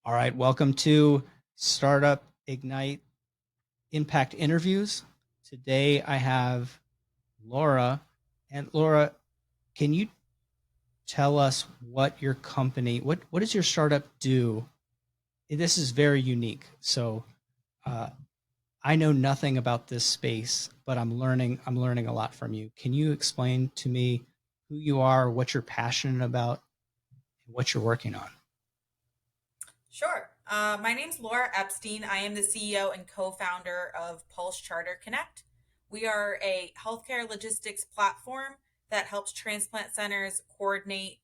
All right, welcome to Startup Ignite Impact Interviews. Today I have Laura. And Laura, can you tell us what your company, what does your startup do? This is very unique. So uh, I know nothing about this space, but I'm learning a lot from you. Can you explain to me who you are, what you're passionate about, and what you're working on? Sure. My name's Laura Epstein. I am the CEO and co founder of Pulse Charter Connect. We are a healthcare logistics platform that helps transplant centers coordinate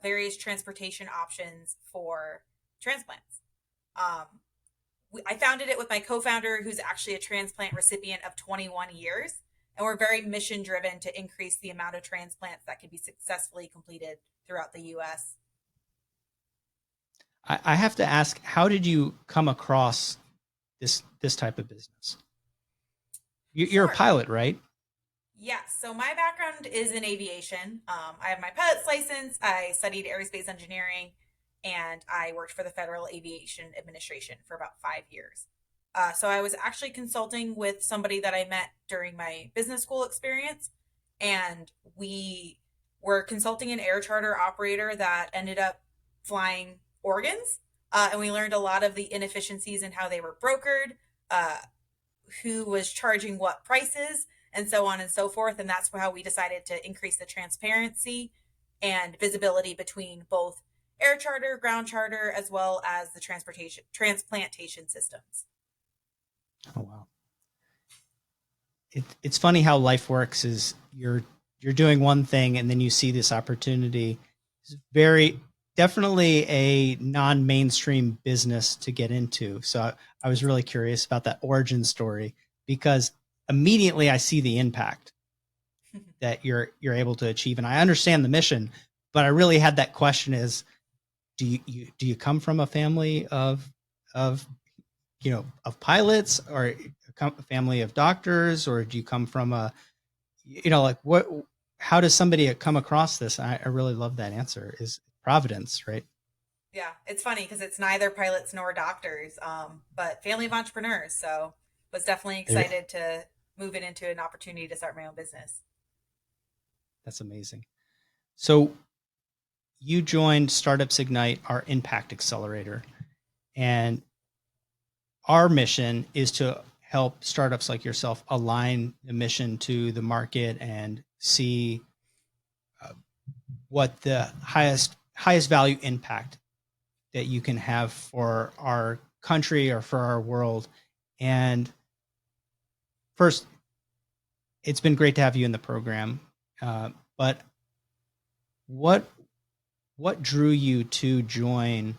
various transportation options for transplants. Um, I founded it with my co founder, who's actually a transplant recipient of 21 years. And we're very mission driven to increase the amount of transplants that can be successfully completed throughout the US. I have to ask, how did you come across this type of business? You're a Sure. pilot, right? Yes. So my background is in aviation. I have my pilot's license. I studied aerospace engineering, and I worked for the Federal Aviation Administration for about 5 years. So I was actually consulting with somebody that I met during my business school experience, and we were consulting an air charter operator that ended up flying organs. And we learned a lot of the inefficiencies in how they were brokered, uh, who was charging what prices, and so on and so forth. And that's how we decided to increase the transparency and visibility between both air charter, ground charter, as well as the transplantation systems. Oh wow. It's funny how life works is you're doing one thing and then you see this opportunity. It's very definitely a non-mainstream business to get into. So I was really curious about that origin story because immediately I see the impact that you're able to achieve. And I understand the mission, but I really had that question is do you come from a family of of pilots or a family of doctors, or do you come from a like what how does somebody come across this? I really love that answer. Is providence, right? Yeah, it's funny because it's neither pilots nor doctors, but family of entrepreneurs. So was definitely There, excited to move it into an opportunity to start my own business. that's amazing. So you joined Startups Ignite, our impact accelerator, and our mission is to help startups like yourself align the mission to the market and see uh, what the highest value impact that you can have for our country or for our world. And first, it's been great to have you in the program. But what what drew you to join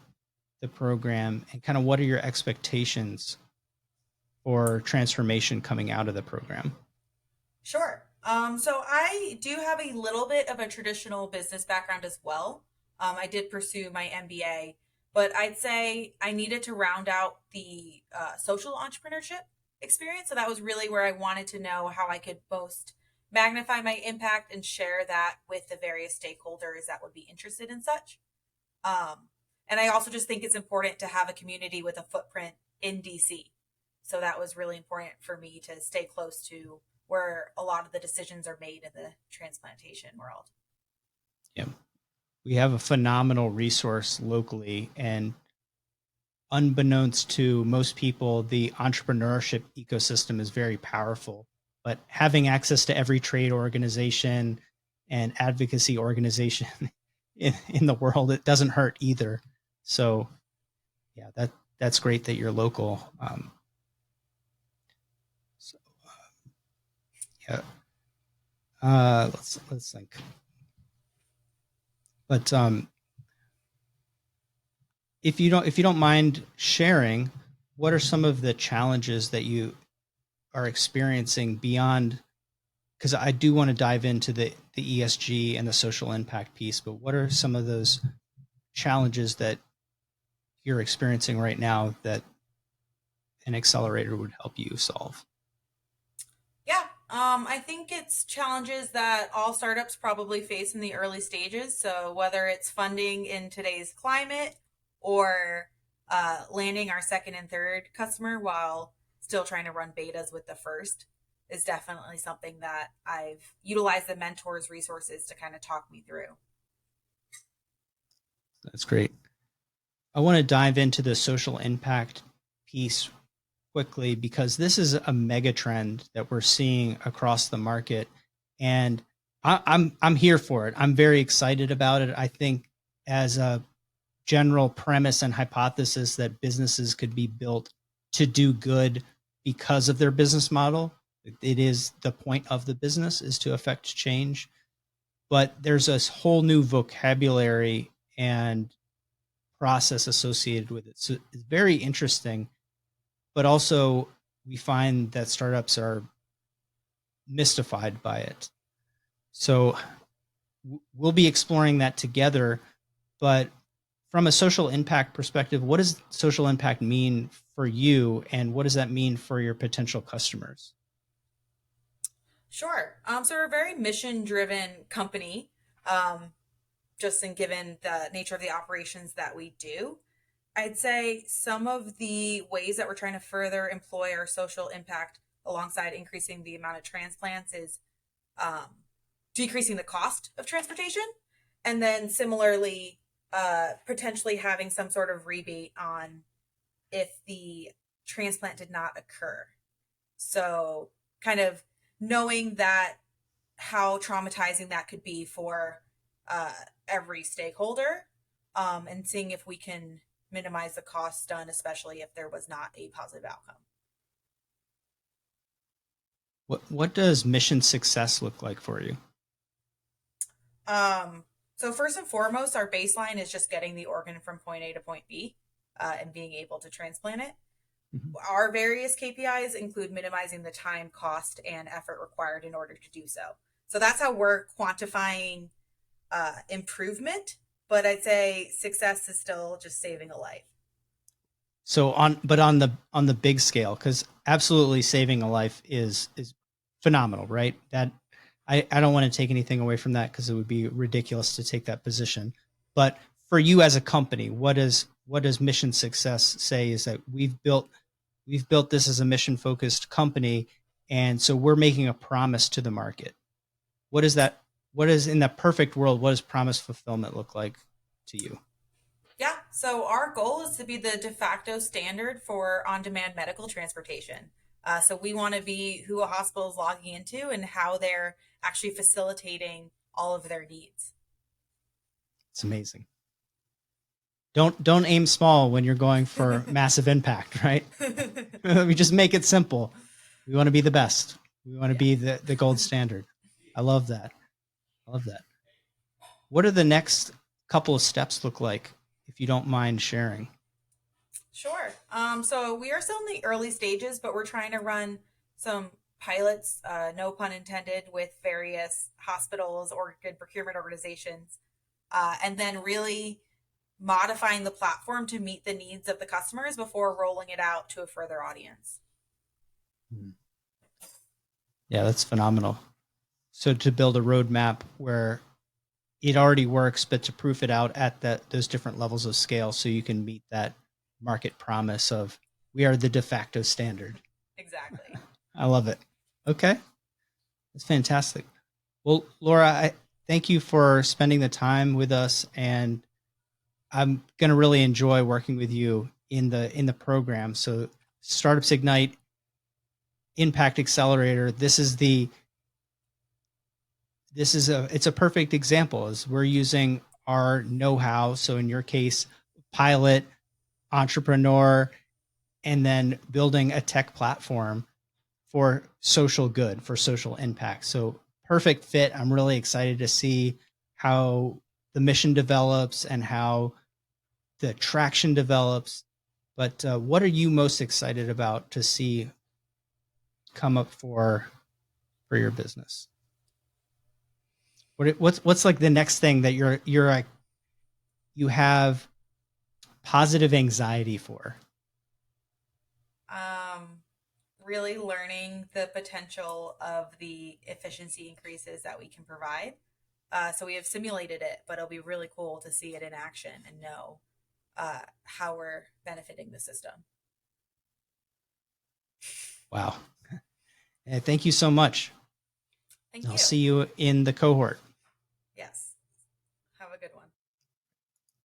the program, and kind of what are your expectations for transformation coming out of the program? Sure. So I do have a little bit of a traditional business background as well. I did pursue my MBA, but I'd say I needed to round out the social entrepreneurship experience. So that was really where I wanted to know how I could most magnify my impact and share that with the various stakeholders that would be interested in such. Um, and I also just think it's important to have a community with a footprint in DC. So that was really important for me to stay close to where a lot of the decisions are made in the transplantation world. Yeah, we have a phenomenal resource locally, and unbeknownst to most people, the entrepreneurship ecosystem is very powerful. But having access to every trade organization and advocacy organization in the world, it doesn't hurt either. So yeah, that's great that you're local. So, yeah, let's think. But if you don't mind sharing, what are some of the challenges that you are experiencing beyond, because I do want to dive into the ESG and the social impact piece, but what are some of those challenges that you're experiencing right now that an accelerator would help you solve? Yeah, I think it's challenges that all startups probably face in the early stages. So whether it's funding in today's climate or Landing our second and third customer while still trying to run betas with the first is definitely something that I've utilized the mentors' resources to kind of talk me through. That's great. I want to dive into the social impact piece quickly because this is a mega trend that we're seeing across the market, and I'm here for it. I'm very excited about it. I think as a general premise and hypothesis that businesses could be built to do good because of their business model. It is the point of the business is to affect change, but there's a whole new vocabulary and process associated with it. So it's very interesting, but also we find that startups are mystified by it. So we'll be exploring that together. But from a social impact perspective, what does social impact mean for you, and what does that mean for your potential customers? Sure. So we're a very mission driven company, um, just in given the nature of the operations that we do. I'd say some of the ways that we're trying to further employ our social impact alongside increasing the amount of transplants is um, decreasing the cost of transportation. And then similarly, potentially having some sort of rebate on if the transplant did not occur. So, kind of knowing that how traumatizing that could be for uh, every stakeholder, and seeing if we can minimize the costs done, especially if there was not a positive outcome. What does mission success look like for you? Um, so first and foremost, our baseline is just getting the organ from point A to point B, and being able to transplant it. Mhm. Our various KPIs include minimizing the time, cost, and effort required in order to do so. So that's how we're quantifying improvement. But I'd say success is still just saving a life. So on the big scale, because absolutely saving a life is phenomenal, right? That I don't want to take anything away from that because it would be ridiculous to take that position. But for you as a company, what does mission success say is that we've built this as a mission focused company, and so we're making a promise to the market. What is that? What is in that perfect world? What does promise fulfillment look like to you? Yeah, so our goal is to be the de facto standard for on demand medical transportation. So we want to be who a hospital is logging into and how they're actually facilitating all of their needs. It's amazing. Don't aim small when you're going for massive impact, right? We just make it simple. We want to be the best. We want to be Yes. the gold standard. I love that. I love that. What do the next couple of steps look like, if you don't mind sharing? Sure. So we are still in the early stages, but we're trying to run some pilots, no pun intended, with various hospitals or good procurement organizations, and then really modifying the platform to meet the needs of the customers before rolling it out to a further audience. Yeah, that's phenomenal. So to build a roadmap where it already works, but to proof it out at those different levels of scale so you can meet that market promise of we are the de facto standard. Exactly. I love it. Okay, that's fantastic. Well, Laura, I thank you for spending the time with us, and I'm going to really enjoy working with you in the program. So, Startups Ignite Impact Accelerator. It's a perfect example as we're using our know-how. So in your case, pilot, entrepreneur, and then building a tech platform for social good, for social impact. So perfect fit. I'm really excited to see how the mission develops and how the traction develops. But what are you most excited about to see come up for your business? What's like the next thing that you're like you have positive anxiety for? Um, Really learning the potential of the efficiency increases that we can provide. So we have simulated it, but it'll be really cool to see it in action and know how we're benefiting the system. Wow. Thank you so much. Thank I'll you. see you in the cohort.